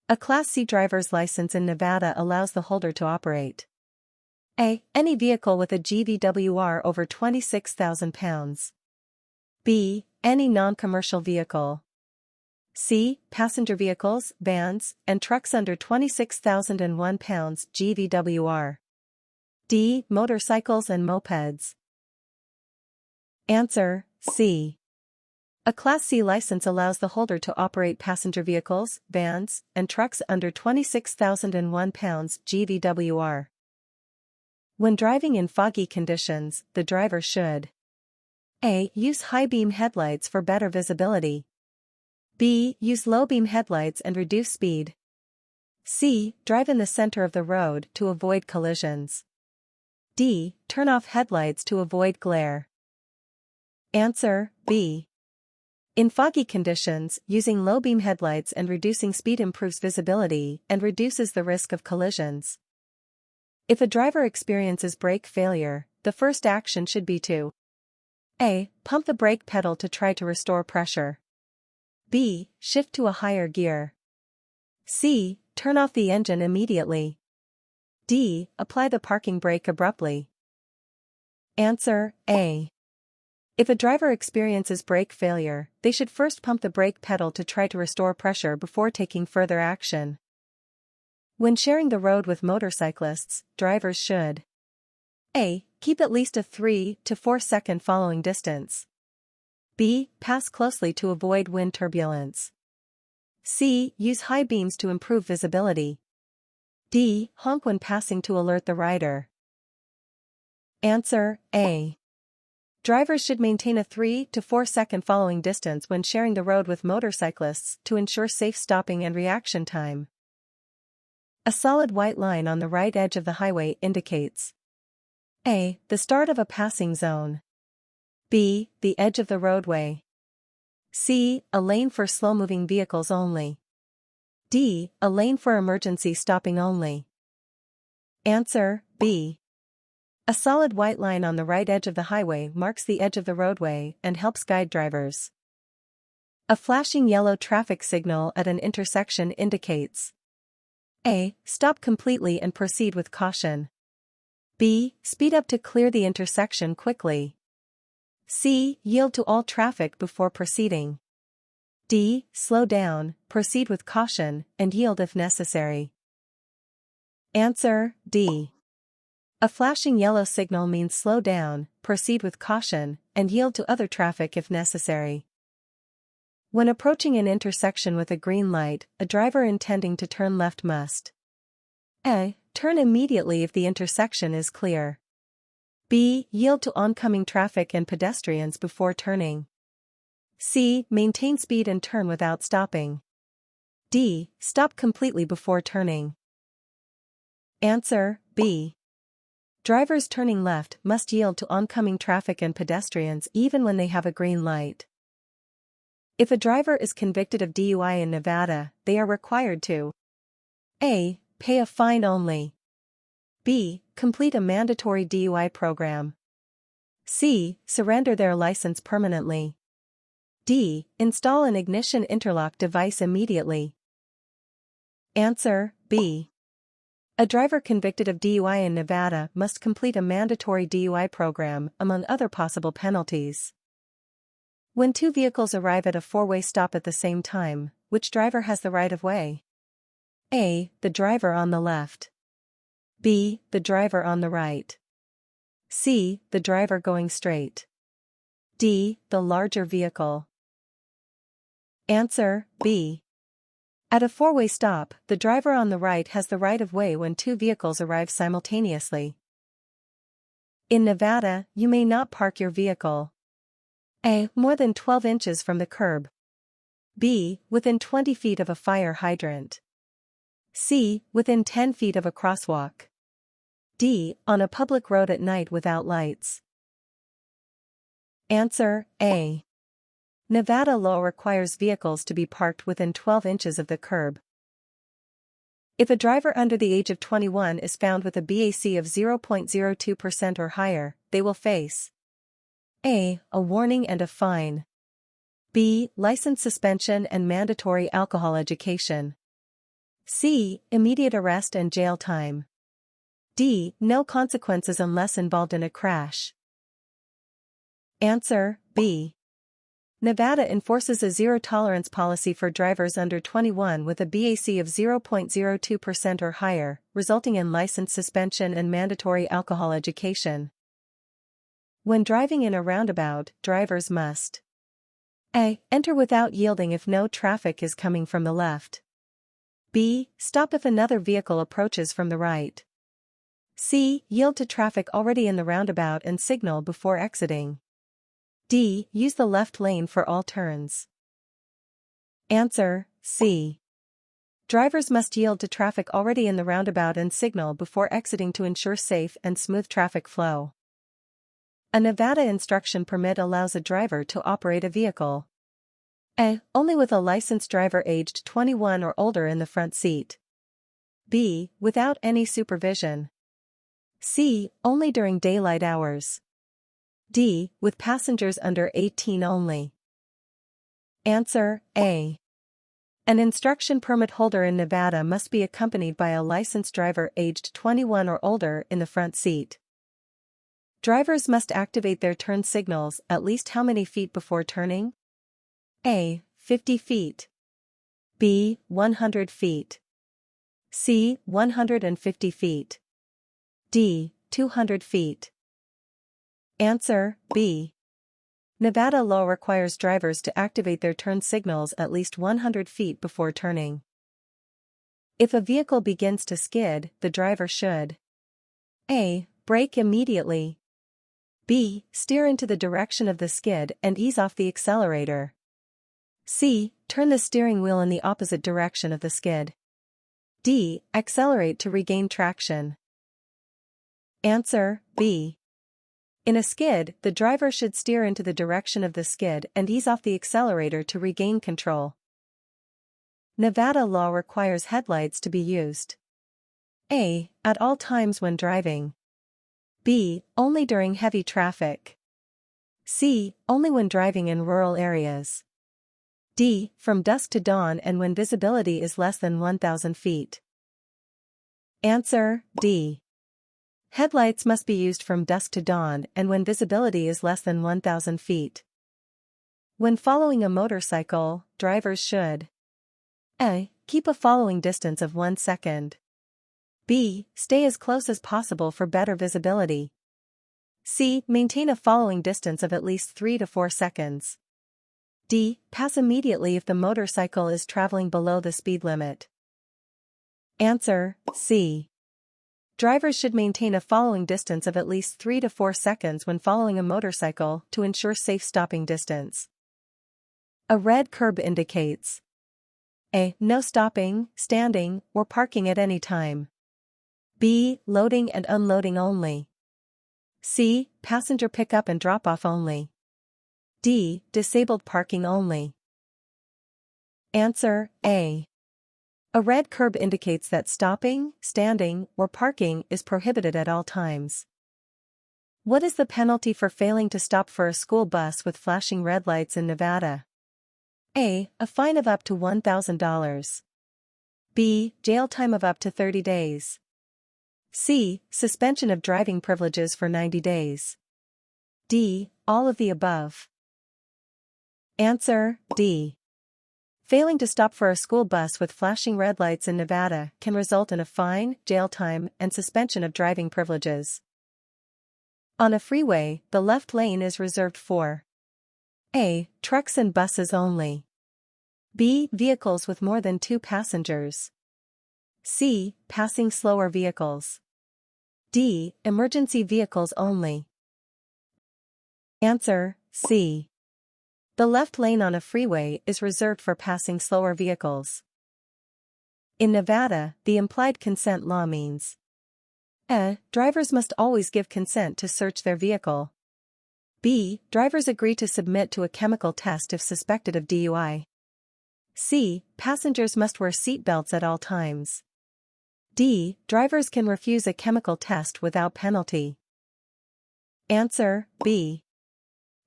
A Class C driver's license in Nevada allows the holder to operate A. Any vehicle with a GVWR over 26,000 pounds. B. Any non-commercial vehicle. C. Passenger vehicles, vans, and trucks under 26,001 pounds GVWR. D. Motorcycles and mopeds. Answer: C. A Class C license allows the holder to operate passenger vehicles, vans, and trucks under 26,001 pounds GVWR. When driving in foggy conditions, the driver should A. Use high-beam headlights for better visibility. B. Use low-beam headlights and reduce speed. C. Drive in the center of the road to avoid collisions. D. Turn off headlights to avoid glare. Answer: B. In foggy conditions, using low-beam headlights and reducing speed improves visibility and reduces the risk of collisions. If a driver experiences brake failure, the first action should be to A. Pump the brake pedal to try to restore pressure. B. Shift to a higher gear. C. Turn off the engine immediately. D. Apply the parking brake abruptly. Answer: A. If a driver experiences brake failure, they should first pump the brake pedal to try to restore pressure before taking further action. When sharing the road with motorcyclists, drivers should A. Keep at least a 3 to 4 second following distance. B. Pass closely to avoid wind turbulence. C. Use high beams to improve visibility. D. Honk when passing to alert the rider. Answer: A. Drivers should maintain a 3 to 4 second following distance when sharing the road with motorcyclists to ensure safe stopping and reaction time. A solid white line on the right edge of the highway indicates A. The start of a passing zone. B. The edge of the roadway. C. A lane for slow-moving vehicles only. D. A lane for emergency stopping only. Answer: B. A solid white line on the right edge of the highway marks the edge of the roadway and helps guide drivers. A flashing yellow traffic signal at an intersection indicates A. Stop completely and proceed with caution. B. Speed up to clear the intersection quickly. C. Yield to all traffic before proceeding. D. Slow down, proceed with caution, and yield if necessary. Answer: D. A flashing yellow signal means slow down, proceed with caution, and yield to other traffic if necessary. When approaching an intersection with a green light, a driver intending to turn left must A. Turn immediately if the intersection is clear. B. Yield to oncoming traffic and pedestrians before turning. C. Maintain speed and turn without stopping. D. Stop completely before turning. Answer: B. Drivers turning left must yield to oncoming traffic and pedestrians even when they have a green light. If a driver is convicted of DUI in Nevada, they are required to A. Pay a fine only. B. Complete a mandatory DUI program. C. Surrender their license permanently. D. Install an ignition interlock device immediately. Answer: B. A driver convicted of DUI in Nevada must complete a mandatory DUI program, among other possible penalties. When two vehicles arrive at a four-way stop at the same time, which driver has the right of way? A. The driver on the left. B. The driver on the right. C. The driver going straight. D. The larger vehicle. Answer: B. At a four-way stop, the driver on the right has the right of way when two vehicles arrive simultaneously. In Nevada, you may not park your vehicle A. More than 12 inches from the curb. B. Within 20 feet of a fire hydrant. C. Within 10 feet of a crosswalk. D. On a public road at night without lights. Answer: A. Nevada law requires vehicles to be parked within 12 inches of the curb. If a driver under the age of 21 is found with a BAC of 0.02% or higher, they will face A. A warning and a fine. B. License suspension and mandatory alcohol education. C. Immediate arrest and jail time. D. No consequences unless involved in a crash. Answer B. Nevada enforces a zero-tolerance policy for drivers under 21 with a BAC of 0.02% or higher, resulting in license suspension and mandatory alcohol education. When driving in a roundabout, drivers must A. Enter without yielding if no traffic is coming from the left. B. Stop if another vehicle approaches from the right. C. Yield to traffic already in the roundabout and signal before exiting. D. Use the left lane for all turns. Answer C. Drivers must yield to traffic already in the roundabout and signal before exiting to ensure safe and smooth traffic flow. A Nevada instruction permit allows a driver to operate a vehicle. A. Only with a licensed driver aged 21 or older in the front seat. B. Without any supervision. C. Only during daylight hours. D. With passengers under 18 only. Answer A. An instruction permit holder in Nevada must be accompanied by a licensed driver aged 21 or older in the front seat. Drivers must activate their turn signals at least how many feet before turning? A. 50 feet. B. 100 feet. C. 150 feet. D. 200 feet. Answer B. Nevada law requires drivers to activate their turn signals at least 100 feet before turning. If a vehicle begins to skid, the driver should A. Brake immediately. B. Steer into the direction of the skid and ease off the accelerator. C. Turn the steering wheel in the opposite direction of the skid. D. Accelerate to regain traction. Answer B. In a skid, the driver should steer into the direction of the skid and ease off the accelerator to regain control. Nevada law requires headlights to be used. A. At all times when driving. B. Only during heavy traffic. C. Only when driving in rural areas. D. From dusk to dawn and when visibility is less than 1,000 feet. Answer D. Headlights must be used from dusk to dawn and when visibility is less than 1,000 feet. When following a motorcycle, drivers should A. Keep a following distance of 1 second. B. Stay as close as possible for better visibility. C. Maintain a following distance of at least 3 to 4 seconds. D. Pass immediately if the motorcycle is traveling below the speed limit. Answer C. Drivers should maintain a following distance of at least 3 to 4 seconds when following a motorcycle to ensure safe stopping distance. A red curb indicates A. No stopping, standing, or parking at any time. B. Loading and unloading only. C. Passenger pickup and drop-off only. D. Disabled parking only. Answer A. A red curb indicates that stopping, standing, or parking is prohibited at all times. What is the penalty for failing to stop for a school bus with flashing red lights in Nevada? A. A fine of up to $1,000. B. Jail time of up to 30 days. C. Suspension of driving privileges for 90 days. D. All of the above. Answer D. Failing to stop for a school bus with flashing red lights in Nevada can result in a fine, jail time, and suspension of driving privileges. On a freeway, the left lane is reserved for A. Trucks and buses only. B. Vehicles with more than 2 passengers. C. Passing slower vehicles. D. Emergency vehicles only. Answer C. The left lane on a freeway is reserved for passing slower vehicles. In Nevada, the implied consent law means A. Drivers must always give consent to search their vehicle. B. Drivers agree to submit to a chemical test if suspected of DUI. C. Passengers must wear seat belts at all times. D. Drivers can refuse a chemical test without penalty. Answer B.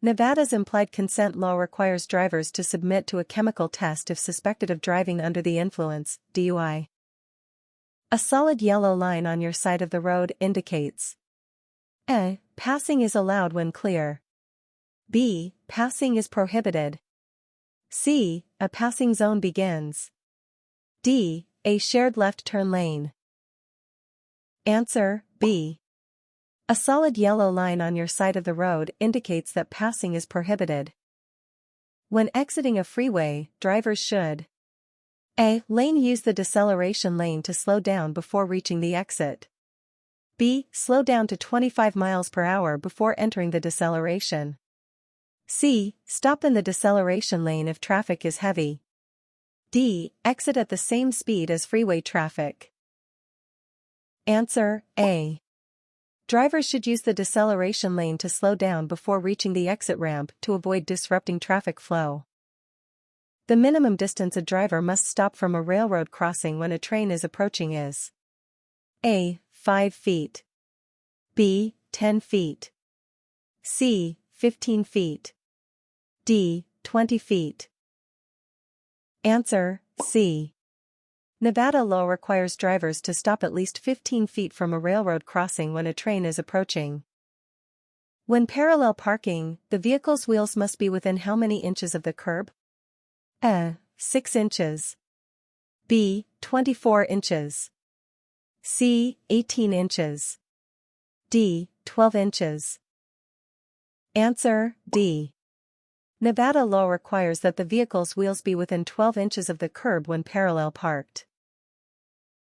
Nevada's implied consent law requires drivers to submit to a chemical test if suspected of driving under the influence, DUI. A solid yellow line on your side of the road indicates A. Passing is allowed when clear. B. Passing is prohibited. C. A passing zone begins. D. A shared left turn lane. Answer, B. A solid yellow line on your side of the road indicates that passing is prohibited. When exiting a freeway, drivers should A. Use the deceleration lane to slow down before reaching the exit. B. Slow down to 25 miles per hour before entering the deceleration. C. Stop in the deceleration lane if traffic is heavy. D. Exit at the same speed as freeway traffic. Answer, A. Drivers should use the deceleration lane to slow down before reaching the exit ramp to avoid disrupting traffic flow. The minimum distance a driver must stop from a railroad crossing when a train is approaching is A. 5 feet. B. 10 feet. C. 15 feet. D. 20 feet. Answer, C. Nevada law requires drivers to stop at least 15 feet from a railroad crossing when a train is approaching. When parallel parking, the vehicle's wheels must be within how many inches of the curb? A. 6 inches. B. 24 inches. C. 18 inches. D. 12 inches. Answer, D. Nevada law requires that the vehicle's wheels be within 12 inches of the curb when parallel parked.